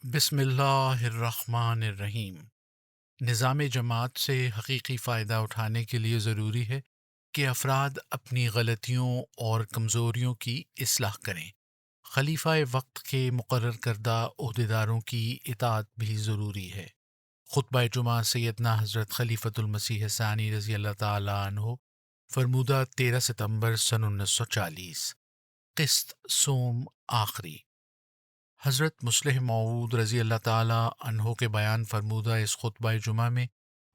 بسم اللہ الرحمن الرحیم۔ نظام جماعت سے حقیقی فائدہ اٹھانے کے لیے ضروری ہے کہ افراد اپنی غلطیوں اور کمزوریوں کی اصلاح کریں۔ خلیفہ وقت کے مقرر کردہ عہدیداروں کی اطاعت بھی ضروری ہے۔ خطبہ جمعہ سیدنا حضرت خلیفۃ المسیح ثانی رضی اللہ تعالیٰ عنہ، فرمودہ 13 ستمبر سن 1940۔ قسط سوم آخری۔ حضرت مصلح موعود رضی اللہ تعالیٰ عنہ کے بیان فرمودہ اس خطبہ جمعہ میں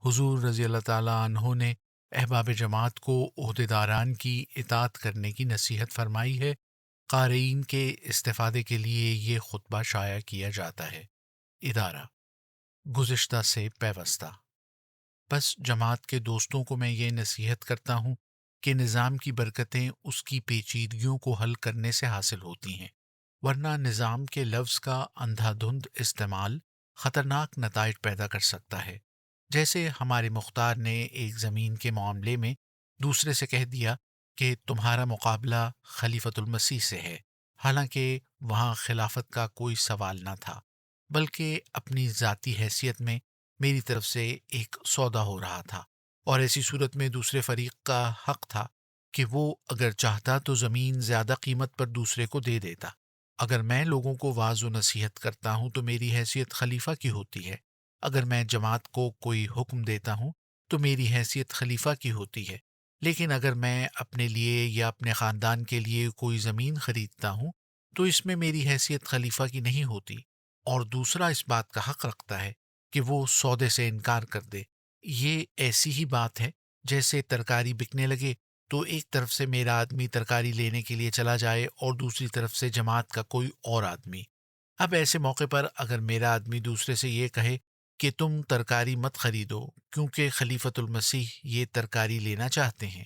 حضور رضی اللہ تعالیٰ عنہ نے احباب جماعت کو عہدیداران کی اطاعت کرنے کی نصیحت فرمائی ہے۔ قارئین کے استفادے کے لیے یہ خطبہ شائع کیا جاتا ہے۔ ادارہ گزشتہ سے پیوستہ۔ بس جماعت کے دوستوں کو میں یہ نصیحت کرتا ہوں کہ نظام کی برکتیں اس کی پیچیدگیوں کو حل کرنے سے حاصل ہوتی ہیں، ورنہ نظام کے لفظ کا اندھا دھند استعمال خطرناک نتائج پیدا کر سکتا ہے۔ جیسے ہمارے مختار نے ایک زمین کے معاملے میں دوسرے سے کہہ دیا کہ تمہارا مقابلہ خلیفۃ المسیح سے ہے، حالانکہ وہاں خلافت کا کوئی سوال نہ تھا، بلکہ اپنی ذاتی حیثیت میں میری طرف سے ایک سودا ہو رہا تھا، اور ایسی صورت میں دوسرے فریق کا حق تھا کہ وہ اگر چاہتا تو زمین زیادہ قیمت پر دوسرے کو دے دیتا۔ اگر میں لوگوں کو واعظ و نصیحت کرتا ہوں تو میری حیثیت خلیفہ کی ہوتی ہے، اگر میں جماعت کو کوئی حکم دیتا ہوں تو میری حیثیت خلیفہ کی ہوتی ہے، لیکن اگر میں اپنے لیے یا اپنے خاندان کے لیے کوئی زمین خریدتا ہوں تو اس میں میری حیثیت خلیفہ کی نہیں ہوتی، اور دوسرا اس بات کا حق رکھتا ہے کہ وہ سودے سے انکار کر دے۔ یہ ایسی ہی بات ہے جیسے ترکاری بکنے لگے تو ایک طرف سے میرا آدمی ترکاری لینے کے لیے چلا جائے اور دوسری طرف سے جماعت کا کوئی اور آدمی۔ اب ایسے موقع پر اگر میرا آدمی دوسرے سے یہ کہے کہ تم ترکاری مت خریدو کیونکہ خلیفۃ المسیح یہ ترکاری لینا چاہتے ہیں،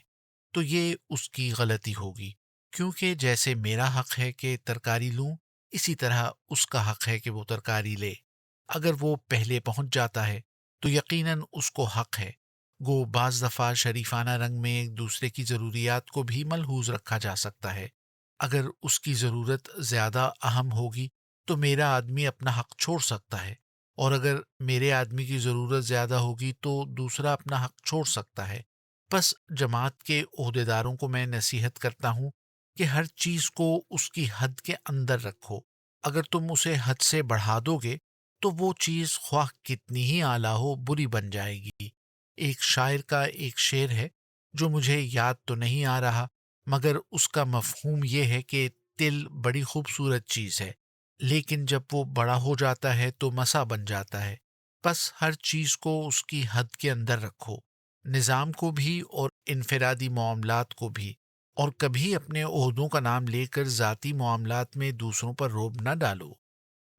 تو یہ اس کی غلطی ہوگی، کیونکہ جیسے میرا حق ہے کہ ترکاری لوں، اسی طرح اس کا حق ہے کہ وہ ترکاری لے۔ اگر وہ پہلے پہنچ جاتا ہے تو یقیناً اس کو حق ہے۔ گو بعض دفعہ شریفانہ رنگ میں ایک دوسرے کی ضروریات کو بھی ملحوظ رکھا جا سکتا ہے۔ اگر اس کی ضرورت زیادہ اہم ہوگی تو میرا آدمی اپنا حق چھوڑ سکتا ہے، اور اگر میرے آدمی کی ضرورت زیادہ ہوگی تو دوسرا اپنا حق چھوڑ سکتا ہے۔ بس جماعت کے عہدیداروں کو میں نصیحت کرتا ہوں کہ ہر چیز کو اس کی حد کے اندر رکھو۔ اگر تم اسے حد سے بڑھا دو گے تو وہ چیز خواہ کتنی ہی اعلیٰ ہو بری بن جائے گی۔ ایک شاعر کا ایک شعر ہے جو مجھے یاد تو نہیں آ رہا، مگر اس کا مفہوم یہ ہے کہ تل بڑی خوبصورت چیز ہے، لیکن جب وہ بڑا ہو جاتا ہے تو مسا بن جاتا ہے۔ بس ہر چیز کو اس کی حد کے اندر رکھو، نظام کو بھی اور انفرادی معاملات کو بھی، اور کبھی اپنے عہدوں کا نام لے کر ذاتی معاملات میں دوسروں پر رعب نہ ڈالو۔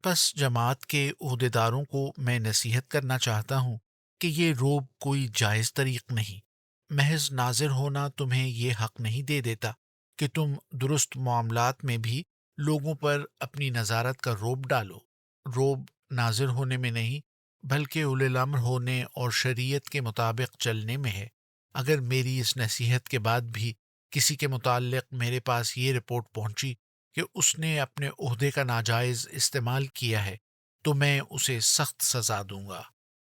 بس جماعت کے عہدیداروں کو میں نصیحت کرنا چاہتا ہوں کہ یہ روب کوئی جائز طریق نہیں۔ محض ناظر ہونا تمہیں یہ حق نہیں دے دیتا کہ تم درست معاملات میں بھی لوگوں پر اپنی نظارت کا روب ڈالو۔ روب ناظر ہونے میں نہیں، بلکہ اولی الامر ہونے اور شریعت کے مطابق چلنے میں ہے۔ اگر میری اس نصیحت کے بعد بھی کسی کے متعلق میرے پاس یہ رپورٹ پہنچی کہ اس نے اپنے عہدے کا ناجائز استعمال کیا ہے تو میں اسے سخت سزا دوں گا۔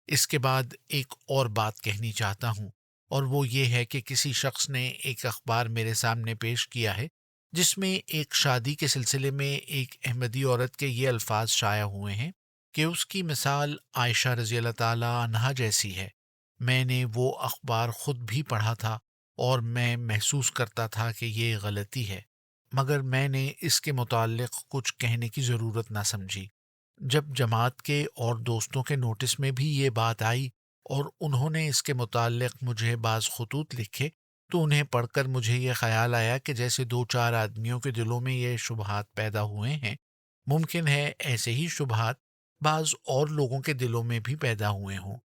اس کے بعد ایک اور بات کہنی چاہتا ہوں، اور وہ یہ ہے کہ کسی شخص نے ایک اخبار میرے سامنے پیش کیا ہے جس میں ایک شادی کے سلسلے میں ایک احمدی عورت کے یہ الفاظ شائع ہوئے ہیں کہ اس کی مثال عائشہ رضی اللہ تعالی عنہا جیسی ہے۔ میں نے وہ اخبار خود بھی پڑھا تھا اور میں محسوس کرتا تھا کہ یہ غلطی ہے، مگر میں نے اس کے متعلق کچھ کہنے کی ضرورت نہ سمجھی۔ جب جماعت کے اور دوستوں کے نوٹس میں بھی یہ بات آئی اور انہوں نے اس کے متعلق مجھے بعض خطوط لکھے تو انہیں پڑھ کر مجھے یہ خیال آیا کہ جیسے دو چار آدمیوں کے دلوں میں یہ شبہات پیدا ہوئے ہیں، ممکن ہے ایسے ہی شبہات بعض اور لوگوں کے دلوں میں بھی پیدا ہوئے ہوں۔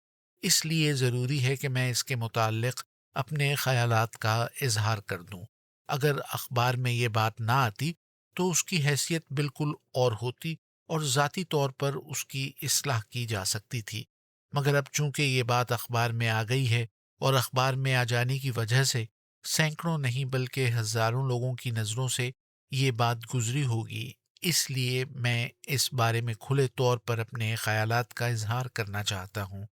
اس لیے ضروری ہے کہ میں اس کے متعلق اپنے خیالات کا اظہار کر دوں۔ اگر اخبار میں یہ بات نہ آتی تو اس کی حیثیت بالکل اور ہوتی اور ذاتی طور پر اس کی اصلاح کی جا سکتی تھی، مگر اب چونکہ یہ بات اخبار میں آ گئی ہے اور اخبار میں آ جانے کی وجہ سے سینکڑوں نہیں بلکہ ہزاروں لوگوں کی نظروں سے یہ بات گزری ہوگی، اس لیے میں اس بارے میں کھلے طور پر اپنے خیالات کا اظہار کرنا چاہتا ہوں۔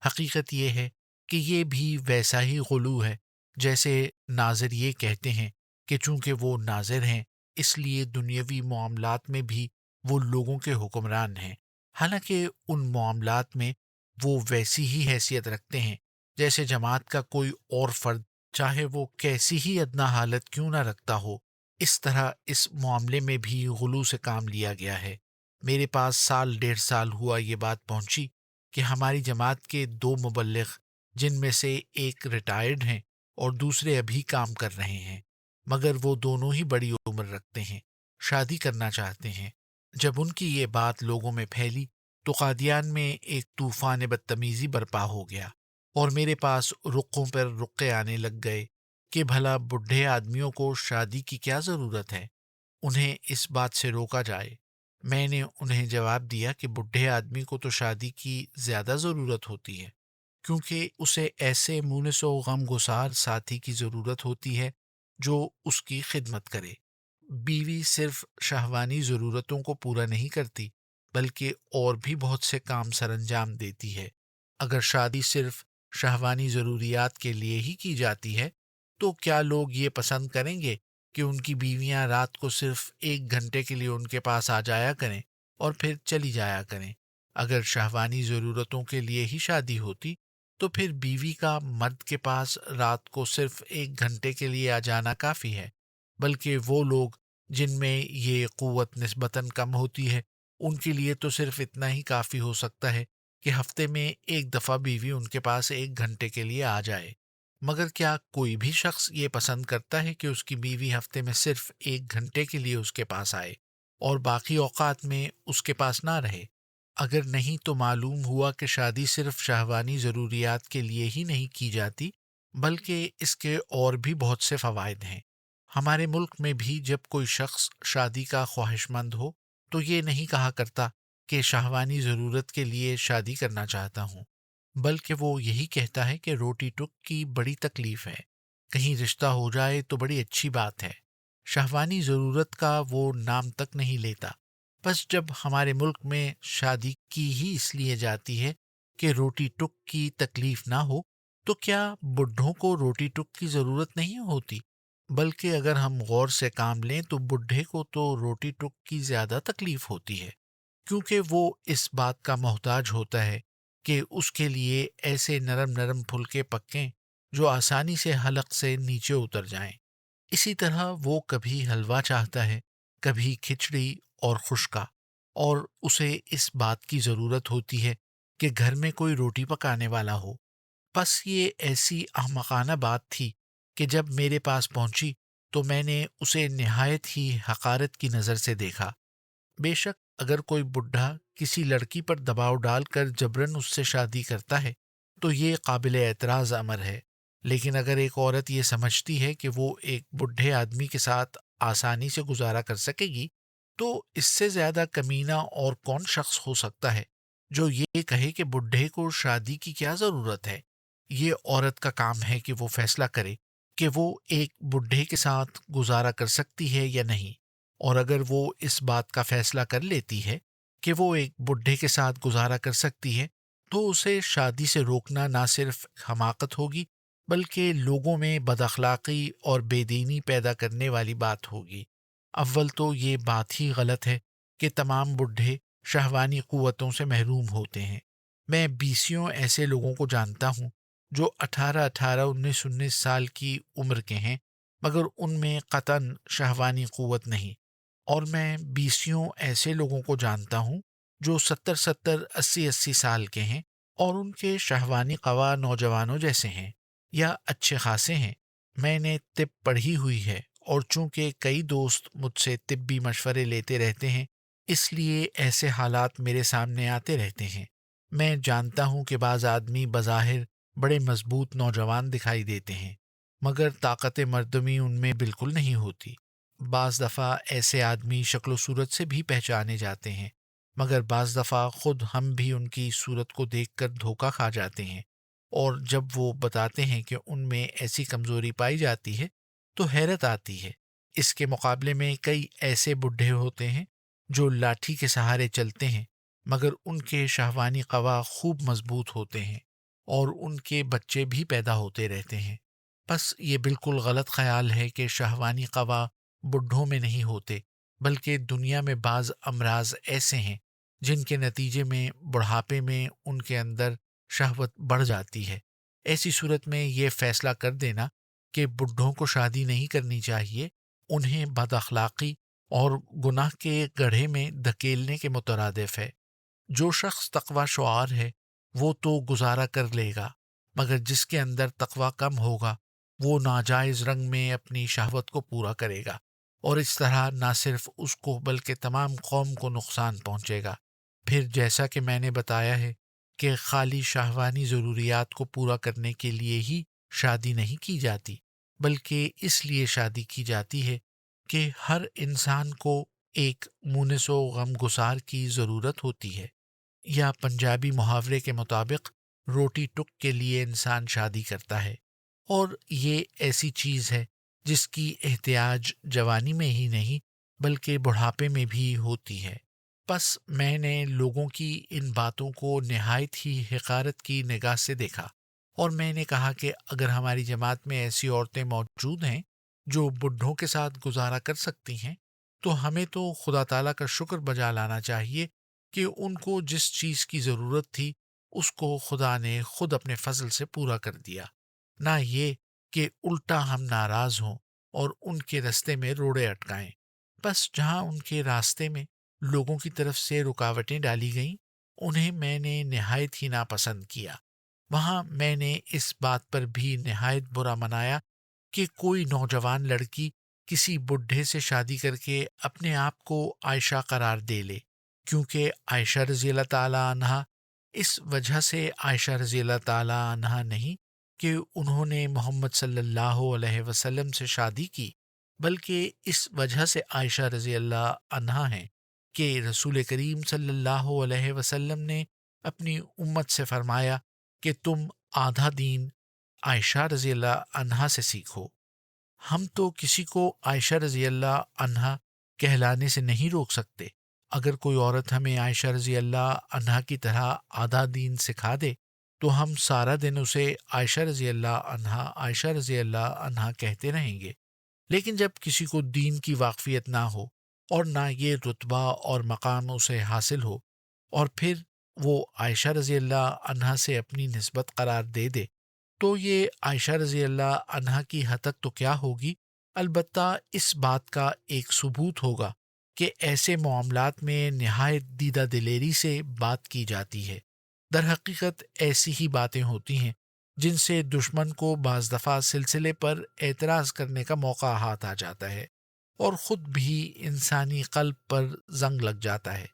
حقیقت یہ ہے کہ یہ بھی ویسا ہی غلو ہے جیسے ناظر یہ کہتے ہیں کہ چونکہ وہ ناظر ہیں اس لیے دنیاوی معاملات میں بھی وہ لوگوں کے حکمران ہیں، حالانکہ ان معاملات میں وہ ویسی ہی حیثیت رکھتے ہیں جیسے جماعت کا کوئی اور فرد، چاہے وہ کیسی ہی ادنا حالت کیوں نہ رکھتا ہو۔ اس طرح اس معاملے میں بھی غلو سے کام لیا گیا ہے۔ میرے پاس سال ڈیڑھ سال ہوا یہ بات پہنچی کہ ہماری جماعت کے دو مبلغ، جن میں سے ایک ریٹائرڈ ہیں اور دوسرے ابھی کام کر رہے ہیں، مگر وہ دونوں ہی بڑی عمر رکھتے ہیں، شادی کرنا چاہتے ہیں۔ جب ان کی یہ بات لوگوں میں پھیلی تو قادیان میں ایک طوفان بدتمیزی برپا ہو گیا اور میرے پاس رقوں پر رقے آنے لگ گئے کہ بھلا بڈھے آدمیوں کو شادی کی کیا ضرورت ہے، انہیں اس بات سے روکا جائے۔ میں نے انہیں جواب دیا کہ بڈھے آدمی کو تو شادی کی زیادہ ضرورت ہوتی ہے، کیونکہ اسے ایسے مونس و غم گسار ساتھی کی ضرورت ہوتی ہے جو اس کی خدمت کرے۔ بیوی صرف شہوانی ضرورتوں کو پورا نہیں کرتی بلکہ اور بھی بہت سے کام سر انجام دیتی ہے۔ اگر شادی صرف شہوانی ضروریات کے لیے ہی کی جاتی ہے تو کیا لوگ یہ پسند کریں گے کہ ان کی بیویاں رات کو صرف 1 گھنٹے کے لیے ان کے پاس آ جایا کریں اور پھر چلی جایا کریں؟ اگر شہوانی ضرورتوں کے لیے ہی شادی ہوتی تو پھر بیوی کا مرد کے پاس رات کو صرف 1 گھنٹے کے لیے آ جانا کافی ہے، بلکہ وہ لوگ جن میں یہ قوت نسبتاً کم ہوتی ہے ان کے لیے تو صرف اتنا ہی کافی ہو سکتا ہے کہ ہفتے میں ایک دفعہ بیوی ان کے پاس 1 گھنٹے کے لیے آ جائے۔ مگر کیا کوئی بھی شخص یہ پسند کرتا ہے کہ اس کی بیوی ہفتے میں صرف 1 گھنٹے کے لیے اس کے پاس آئے اور باقی اوقات میں اس کے پاس نہ رہے؟ اگر نہیں تو معلوم ہوا کہ شادی صرف شہوانی ضروریات کے لیے ہی نہیں کی جاتی بلکہ اس کے اور بھی بہت سے فوائد ہیں۔ ہمارے ملک میں بھی جب کوئی شخص شادی کا خواہش مند ہو تو یہ نہیں کہا کرتا کہ شہوانی ضرورت کے لیے شادی کرنا چاہتا ہوں، بلکہ وہ یہی کہتا ہے کہ روٹی ٹک کی بڑی تکلیف ہے، کہیں رشتہ ہو جائے تو بڑی اچھی بات ہے۔ شہوانی ضرورت کا وہ نام تک نہیں لیتا۔ بس جب ہمارے ملک میں شادی کی ہی اس لیے جاتی ہے کہ روٹی ٹک کی تکلیف نہ ہو تو کیا بڈھوں کو روٹی ٹک کی ضرورت نہیں ہوتی؟ بلکہ اگر ہم غور سے کام لیں تو بڈھے کو تو روٹی ٹک کی زیادہ تکلیف ہوتی ہے، کیونکہ وہ اس بات کا محتاج ہوتا ہے کہ اس کے لیے ایسے نرم نرم پھلکے پکیں جو آسانی سے حلق سے نیچے اتر جائیں۔ اسی طرح وہ کبھی حلوہ چاہتا ہے، کبھی کھچڑی اور خشکا، اور اسے اس بات کی ضرورت ہوتی ہے کہ گھر میں کوئی روٹی پکانے والا ہو۔ بس یہ ایسی احمقانہ بات تھی کہ جب میرے پاس پہنچی تو میں نے اسے نہایت ہی حقارت کی نظر سے دیکھا۔ بے شک اگر کوئی بڈھا کسی لڑکی پر دباؤ ڈال کر جبراً اس سے شادی کرتا ہے تو یہ قابل اعتراض امر ہے، لیکن اگر ایک عورت یہ سمجھتی ہے کہ وہ ایک بڈھے آدمی کے ساتھ آسانی سے گزارا کر سکے گی تو اس سے زیادہ کمینہ اور کون شخص ہو سکتا ہے جو یہ کہے کہ بڈھے کو شادی کی کیا ضرورت ہے؟ یہ عورت کا کام ہے کہ وہ فیصلہ کرے کہ وہ ایک بڈھے کے ساتھ گزارا کر سکتی ہے یا نہیں، اور اگر وہ اس بات کا فیصلہ کر لیتی ہے کہ وہ ایک بڈھے کے ساتھ گزارا کر سکتی ہے تو اسے شادی سے روکنا نہ صرف حماقت ہوگی بلکہ لوگوں میں بد اخلاقی اور بے دینی پیدا کرنے والی بات ہوگی۔ اول تو یہ بات ہی غلط ہے کہ تمام بڈھے شہوانی قوتوں سے محروم ہوتے ہیں۔ میں بیسیوں ایسے لوگوں کو جانتا ہوں جو 18 19 کی عمر کے ہیں مگر ان میں قطعاً شہوانی قوت نہیں، اور میں بیسیوں ایسے لوگوں کو جانتا ہوں جو 70 80 کے ہیں اور ان کے شہوانی قوا نوجوانوں جیسے ہیں یا اچھے خاصے ہیں۔ میں نے طب پڑھی ہوئی ہے اور چونکہ کئی دوست مجھ سے طبی مشورے لیتے رہتے ہیں اس لیے ایسے حالات میرے سامنے آتے رہتے ہیں۔ میں جانتا ہوں کہ بعض آدمی بظاہر بڑے مضبوط نوجوان دکھائی دیتے ہیں مگر طاقت مردمی ان میں بالکل نہیں ہوتی۔ بعض دفعہ ایسے آدمی شکل و صورت سے بھی پہچانے جاتے ہیں مگر بعض دفعہ خود ہم بھی ان کی صورت کو دیکھ کر دھوکہ کھا جاتے ہیں، اور جب وہ بتاتے ہیں کہ ان میں ایسی کمزوری پائی جاتی ہے تو حیرت آتی ہے۔ اس کے مقابلے میں کئی ایسے بڈھے ہوتے ہیں جو لاٹھی کے سہارے چلتے ہیں، مگر ان کے شہوانی قوا خوب مضبوط ہوتے ہیں اور ان کے بچے بھی پیدا ہوتے رہتے ہیں۔ بس یہ بالکل غلط خیال ہے کہ شہوانی قوا بڈھوں میں نہیں ہوتے، بلکہ دنیا میں بعض امراض ایسے ہیں جن کے نتیجے میں بڑھاپے میں ان کے اندر شہوت بڑھ جاتی ہے۔ ایسی صورت میں یہ فیصلہ کر دینا کہ بڈھوں کو شادی نہیں کرنی چاہیے، انہیں بد اخلاقی اور گناہ کے گڑھے میں دھکیلنے کے مترادف ہے۔ جو شخص تقوی شعار ہے وہ تو گزارا کر لے گا، مگر جس کے اندر تقوی کم ہوگا وہ ناجائز رنگ میں اپنی شہوت کو پورا کرے گا، اور اس طرح نہ صرف اس کو بلکہ تمام قوم کو نقصان پہنچے گا۔ پھر جیسا کہ میں نے بتایا ہے کہ خالی شہوانی ضروریات کو پورا کرنے کے لیے ہی شادی نہیں کی جاتی، بلکہ اس لیے شادی کی جاتی ہے کہ ہر انسان کو ایک مونس و غمگسار کی ضرورت ہوتی ہے، یا پنجابی محاورے کے مطابق روٹی ٹک کے لیے انسان شادی کرتا ہے، اور یہ ایسی چیز ہے جس کی احتیاج جوانی میں ہی نہیں بلکہ بڑھاپے میں بھی ہوتی ہے۔ بس میں نے لوگوں کی ان باتوں کو نہایت ہی حقارت کی نگاہ سے دیکھا، اور میں نے کہا کہ اگر ہماری جماعت میں ایسی عورتیں موجود ہیں جو بڈھوں کے ساتھ گزارا کر سکتی ہیں، تو ہمیں تو خدا تعالیٰ کا شکر بجا لانا چاہیے کہ ان کو جس چیز کی ضرورت تھی اس کو خدا نے خود اپنے فضل سے پورا کر دیا، نہ یہ کہ الٹا ہم ناراض ہوں اور ان کے راستے میں روڑے اٹکائیں۔ بس جہاں ان کے راستے میں لوگوں کی طرف سے رکاوٹیں ڈالی گئیں، انہیں میں نے نہایت ہی ناپسند کیا۔ وہاں میں نے اس بات پر بھی نہایت برا منایا کہ کوئی نوجوان لڑکی کسی بڈھے سے شادی کر کے اپنے آپ کو عائشہ قرار دے لے، کیونکہ عائشہ رضی اللہ تعالیٰ عنہا اس وجہ سے عائشہ رضی اللہ تعالیٰ عنہا نہیں کہ انہوں نے محمد صلی اللہ علیہ وسلم سے شادی کی، بلکہ اس وجہ سے عائشہ رضی اللہ عنہا ہیں کہ رسول کریم صلی اللہ علیہ وسلم نے اپنی امت سے فرمایا کہ تم آدھا دین عائشہ رضی اللہ عنہا سے سیکھو۔ ہم تو کسی کو عائشہ رضی اللہ عنہا کہلانے سے نہیں روک سکتے۔ اگر کوئی عورت ہمیں عائشہ رضی اللہ عنہا کی طرح آدھا دین سکھا دے تو ہم سارا دن اسے عائشہ رضی اللہ عنہا عائشہ رضی اللہ عنہا کہتے رہیں گے۔ لیکن جب کسی کو دین کی واقفیت نہ ہو اور نہ یہ رتبہ اور مقام اسے حاصل ہو، اور پھر وہ عائشہ رضی اللہ عنہا سے اپنی نسبت قرار دے دے، تو یہ عائشہ رضی اللہ عنہا کی حتک تو کیا ہوگی، البتہ اس بات کا ایک ثبوت ہوگا کہ ایسے معاملات میں نہایت دیدہ دلیری سے بات کی جاتی ہے۔ در حقیقت ایسی ہی باتیں ہوتی ہیں جن سے دشمن کو بعض دفعہ سلسلے پر اعتراض کرنے کا موقع ہاتھ آ جاتا ہے، اور خود بھی انسانی قلب پر زنگ لگ جاتا ہے۔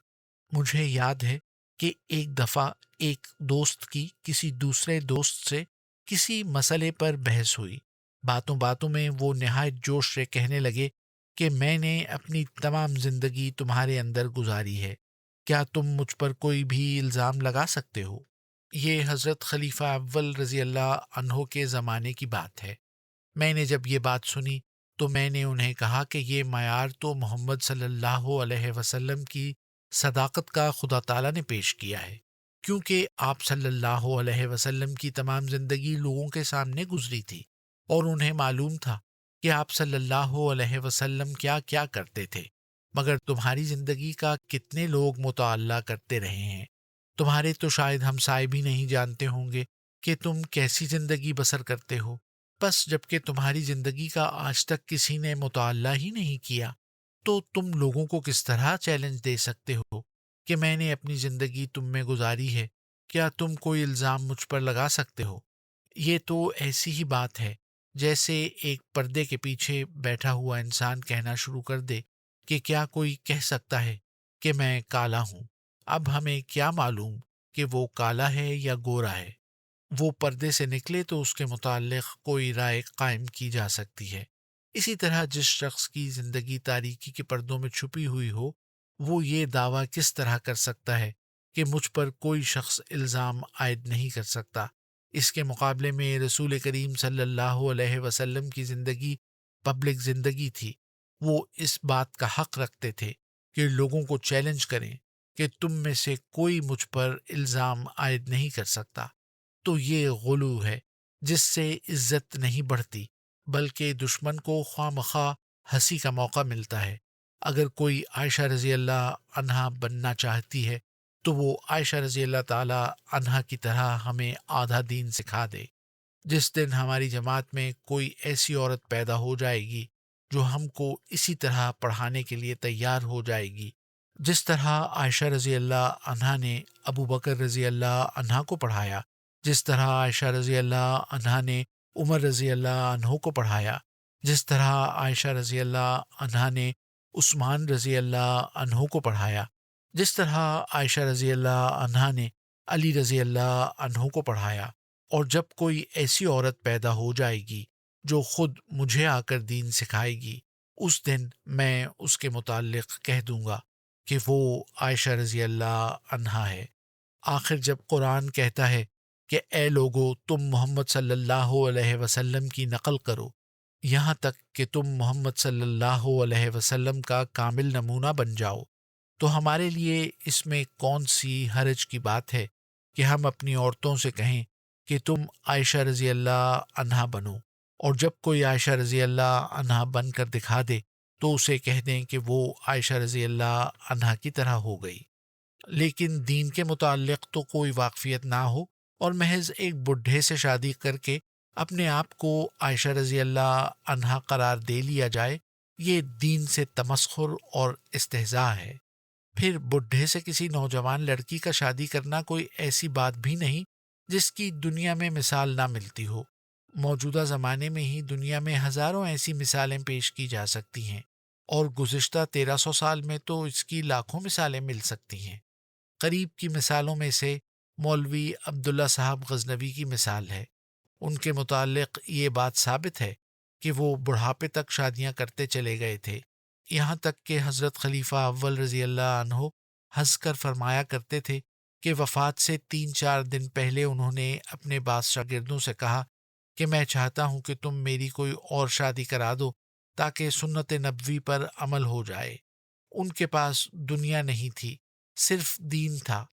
مجھے یاد ہے کہ ایک دفعہ ایک دوست کی کسی دوسرے دوست سے کسی مسئلے پر بحث ہوئی۔ باتوں باتوں میں وہ نہایت جوش سے کہنے لگے کہ میں نے اپنی تمام زندگی تمہارے اندر گزاری ہے، کیا تم مجھ پر کوئی بھی الزام لگا سکتے ہو؟ یہ حضرت خلیفہ اول رضی اللہ عنہ کے زمانے کی بات ہے۔ میں نے جب یہ بات سنی تو میں نے انہیں کہا کہ یہ معیار تو محمد صلی اللہ علیہ وسلم کی صداقت کا خدا تعالیٰ نے پیش کیا ہے، کیونکہ آپ صلی اللہ علیہ وسلم کی تمام زندگی لوگوں کے سامنے گزری تھی، اور انہیں معلوم تھا کہ آپ صلی اللہ علیہ وسلم کیا کیا کرتے تھے، مگر تمہاری زندگی کا کتنے لوگ مطالعہ کرتے رہے ہیں۔ تمہارے تو شاید ہمسائے بھی نہیں جانتے ہوں گے کہ تم کیسی زندگی بسر کرتے ہو۔ بس جب کہ تمہاری زندگی کا آج تک کسی نے مطالعہ ہی نہیں کیا، تو تم لوگوں کو کس طرح چیلنج دے سکتے ہو کہ میں نے اپنی زندگی تم میں گزاری ہے، کیا تم کوئی الزام مجھ پر لگا سکتے ہو؟ یہ تو ایسی ہی بات ہے جیسے ایک پردے کے پیچھے بیٹھا ہوا انسان کہنا شروع کر دے کہ کیا کوئی کہہ سکتا ہے کہ میں کالا ہوں؟ اب ہمیں کیا معلوم کہ وہ کالا ہے یا گورا ہے؟ وہ پردے سے نکلے تو اس کے متعلق کوئی رائے قائم کی جا سکتی ہے۔ اسی طرح جس شخص کی زندگی تاریکی کے پردوں میں چھپی ہوئی ہو، وہ یہ دعویٰ کس طرح کر سکتا ہے کہ مجھ پر کوئی شخص الزام عائد نہیں کر سکتا؟ اس کے مقابلے میں رسول کریم صلی اللہ علیہ وسلم کی زندگی پبلک زندگی تھی۔ وہ اس بات کا حق رکھتے تھے کہ لوگوں کو چیلنج کریں کہ تم میں سے کوئی مجھ پر الزام عائد نہیں کر سکتا، تو یہ غلو ہے جس سے عزت نہیں بڑھتی بلکہ دشمن کو خواہ مخواہ ہنسی کا موقع ملتا ہے۔ اگر کوئی عائشہ رضی اللہ عنہا بننا چاہتی ہے تو وہ عائشہ رضی اللہ تعالی عنہا کی طرح ہمیں آدھا دین سکھا دے۔ جس دن ہماری جماعت میں کوئی ایسی عورت پیدا ہو جائے گی جو ہم کو اسی طرح پڑھانے کے لیے تیار ہو جائے گی جس طرح عائشہ رضی اللہ عنہا نے ابو بکر رضی اللہ عنہا کو پڑھایا، جس طرح عائشہ رضی اللہ عنہا نے عمر رضی اللہ عنہ کو پڑھایا، جس طرح عائشہ رضی اللہ عنہا نے عثمان رضی اللہ عنہ کو پڑھایا، جس طرح عائشہ رضی اللہ عنہا نے علی رضی اللہ عنہ کو پڑھایا۔ اور جب کوئی ایسی عورت پیدا ہو جائے گی جو خود مجھے آ کر دین سکھائے گی، اس دن میں اس کے متعلق کہہ دوں گا کہ وہ عائشہ رضی اللہ عنہا ہے۔ آخر جب قرآن کہتا ہے کہ اے لوگو تم محمد صلی اللہ علیہ وسلم کی نقل کرو، یہاں تک کہ تم محمد صلی اللہ علیہ وسلم کا کامل نمونہ بن جاؤ، تو ہمارے لیے اس میں کون سی حرج کی بات ہے کہ ہم اپنی عورتوں سے کہیں کہ تم عائشہ رضی اللہ عنہا بنو، اور جب کوئی عائشہ رضی اللہ عنہا بن کر دکھا دے تو اسے کہہ دیں کہ وہ عائشہ رضی اللہ عنہا کی طرح ہو گئی۔ لیکن دین کے متعلق تو کوئی واقفیت نہ ہو اور محض ایک بڈھے سے شادی کر کے اپنے آپ کو عائشہ رضی اللہ عنہا قرار دے لیا جائے، یہ دین سے تمسخر اور استہزاء ہے۔ پھر بڈھے سے کسی نوجوان لڑکی کا شادی کرنا کوئی ایسی بات بھی نہیں جس کی دنیا میں مثال نہ ملتی ہو۔ موجودہ زمانے میں ہی دنیا میں ہزاروں ایسی مثالیں پیش کی جا سکتی ہیں، اور گزشتہ 1300 سال میں تو اس کی لاکھوں مثالیں مل سکتی ہیں۔ قریب کی مثالوں میں سے مولوی عبداللہ صاحب غزنوی کی مثال ہے۔ ان کے متعلق یہ بات ثابت ہے کہ وہ بڑھاپے تک شادیاں کرتے چلے گئے تھے، یہاں تک کہ حضرت خلیفہ اول رضی اللہ عنہ ہنس کر فرمایا کرتے تھے کہ وفات سے 3-4 دن پہلے انہوں نے اپنے بعض شاگردوں سے کہا کہ میں چاہتا ہوں کہ تم میری کوئی اور شادی کرا دو تاکہ سنت نبوی پر عمل ہو جائے۔ ان کے پاس دنیا نہیں تھی، صرف دین تھا۔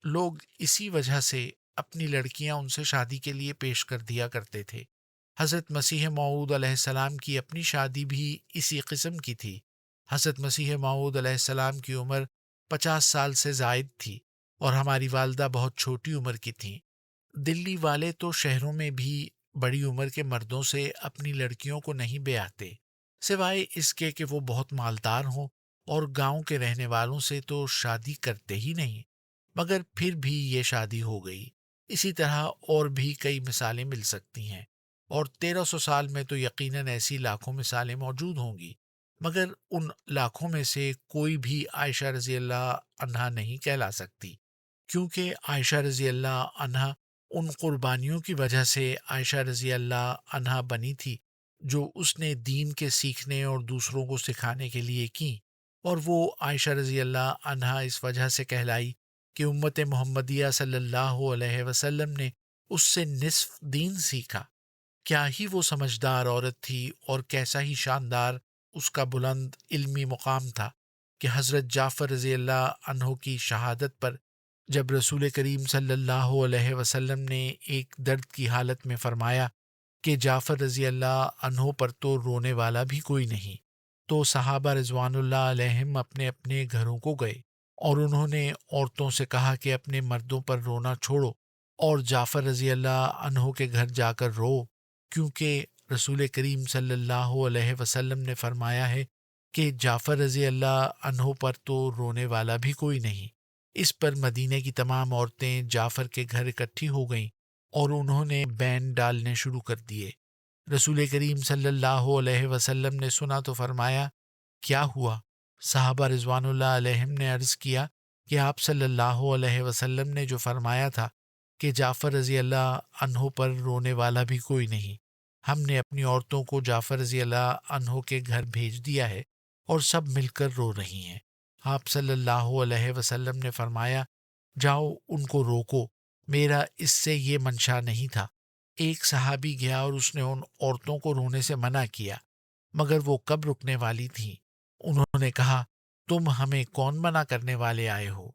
لوگ اسی وجہ سے اپنی لڑکیاں ان سے شادی کے لیے پیش کر دیا کرتے تھے۔ حضرت مسیح موعود علیہ السلام کی اپنی شادی بھی اسی قسم کی تھی۔ حضرت مسیح موعود علیہ السلام کی عمر 50 سال سے زائد تھی اور ہماری والدہ بہت چھوٹی عمر کی تھیں۔ دلی والے تو شہروں میں بھی بڑی عمر کے مردوں سے اپنی لڑکیوں کو نہیں بیاہتے، سوائے اس کے کہ وہ بہت مالدار ہوں، اور گاؤں کے رہنے والوں سے تو شادی کرتے ہی نہیں، مگر پھر بھی یہ شادی ہو گئی۔ اسی طرح اور بھی کئی مثالیں مل سکتی ہیں، اور 1300 سال میں تو یقیناً ایسی لاکھوں مثالیں موجود ہوں گی، مگر ان لاکھوں میں سے کوئی بھی عائشہ رضی اللہ عنہا نہیں کہلا سکتی، کیونکہ عائشہ رضی اللہ عنہا ان قربانیوں کی وجہ سے عائشہ رضی اللہ عنہا بنی تھی جو اس نے دین کے سیکھنے اور دوسروں کو سکھانے کے لیے کی، اور وہ عائشہ رضی اللہ عنہا اس وجہ سے کہلائی کہ امت محمدیہ صلی اللہ علیہ وسلم نے اس سے نصف دین سیکھا۔ کیا ہی وہ سمجھدار عورت تھی، اور کیسا ہی شاندار اس کا بلند علمی مقام تھا کہ حضرت جعفر رضی اللہ عنہ کی شہادت پر جب رسول کریم صلی اللہ علیہ وسلم نے ایک درد کی حالت میں فرمایا کہ جعفر رضی اللہ عنہ پر تو رونے والا بھی کوئی نہیں، تو صحابہ رضوان اللہ علیہم اپنے اپنے گھروں کو گئے، اور انہوں نے عورتوں سے کہا کہ اپنے مردوں پر رونا چھوڑو اور جعفر رضی اللہ عنہ کے گھر جا کر رو، کیونکہ رسول کریم صلی اللہ علیہ وسلم نے فرمایا ہے کہ جعفر رضی اللہ عنہ پر تو رونے والا بھی کوئی نہیں۔ اس پر مدینے کی تمام عورتیں جعفر کے گھر اکٹھی ہو گئیں اور انہوں نے بین ڈالنے شروع کر دیے۔ رسول کریم صلی اللہ علیہ وسلم نے سنا تو فرمایا کیا ہوا؟ صحابہ رضوان اللہ علیہم نے عرض کیا کہ آپ صلی اللہ علیہ وسلم نے جو فرمایا تھا کہ جعفر رضی اللہ عنہ پر رونے والا بھی کوئی نہیں، ہم نے اپنی عورتوں کو جعفر رضی اللہ عنہ کے گھر بھیج دیا ہے اور سب مل کر رو رہی ہیں۔ آپ صلی اللہ علیہ وسلم نے فرمایا جاؤ ان کو روکو، میرا اس سے یہ منشا نہیں تھا۔ ایک صحابی گیا اور اس نے ان عورتوں کو رونے سے منع کیا، مگر وہ کب رکنے والی تھیں؟ انہوں نے کہا تم ہمیں کون منع کرنے والے آئے ہو؟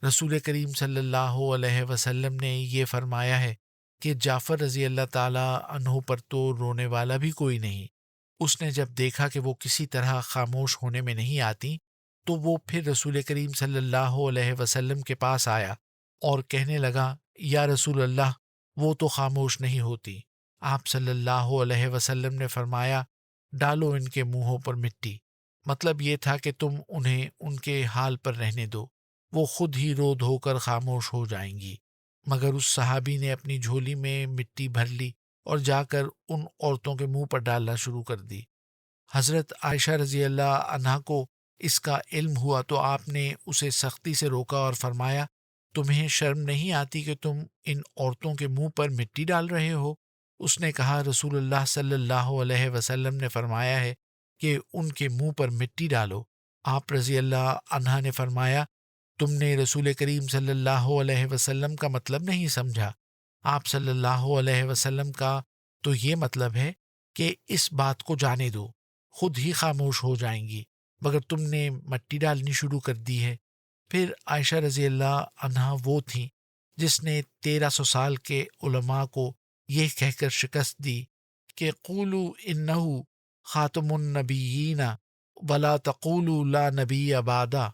رسول کریم صلی اللہ علیہ وسلم نے یہ فرمایا ہے کہ جعفر رضی اللہ تعالی عنہ پر تو رونے والا بھی کوئی نہیں۔ اس نے جب دیکھا کہ وہ کسی طرح خاموش ہونے میں نہیں آتی تو وہ پھر رسول کریم صلی اللہ علیہ وسلم کے پاس آیا اور کہنے لگا، یا رسول اللہ، وہ تو خاموش نہیں ہوتی۔ آپ صلی اللہ علیہ وسلم نے فرمایا، ڈالو ان کے منہوں پر مٹی۔ مطلب یہ تھا کہ تم انہیں ان کے حال پر رہنے دو، وہ خود ہی رو دھو کر خاموش ہو جائیں گی۔ مگر اس صحابی نے اپنی جھولی میں مٹی بھر لی اور جا کر ان عورتوں کے منہ پر ڈالنا شروع کر دی۔ حضرت عائشہ رضی اللہ عنہا کو اس کا علم ہوا تو آپ نے اسے سختی سے روکا اور فرمایا، تمہیں شرم نہیں آتی کہ تم ان عورتوں کے منہ پر مٹی ڈال رہے ہو؟ اس نے کہا، رسول اللہ صلی اللہ علیہ وسلم نے فرمایا ہے کہ ان کے منہ پر مٹی ڈالو۔ آپ رضی اللہ عنہا نے فرمایا، تم نے رسول کریم صلی اللہ علیہ وسلم کا مطلب نہیں سمجھا۔ آپ صلی اللہ علیہ وسلم کا تو یہ مطلب ہے کہ اس بات کو جانے دو، خود ہی خاموش ہو جائیں گی، مگر تم نے مٹی ڈالنی شروع کر دی ہے۔ پھر عائشہ رضی اللہ عنہا وہ تھیں جس نے 1300 سال کے علماء کو یہ کہہ کر شکست دی کہ قولو انہو خاتم النبیین ولا تقولوا لا نبی بعدا،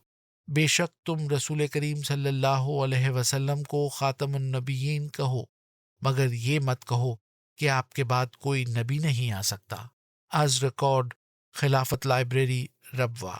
بے شک تم رسول کریم صلی اللہ علیہ وسلم کو خاتم النبیین کہو، مگر یہ مت کہو کہ آپ کے بعد کوئی نبی نہیں آ سکتا۔ از ریکارڈ خلافت لائبریری، ربوہ۔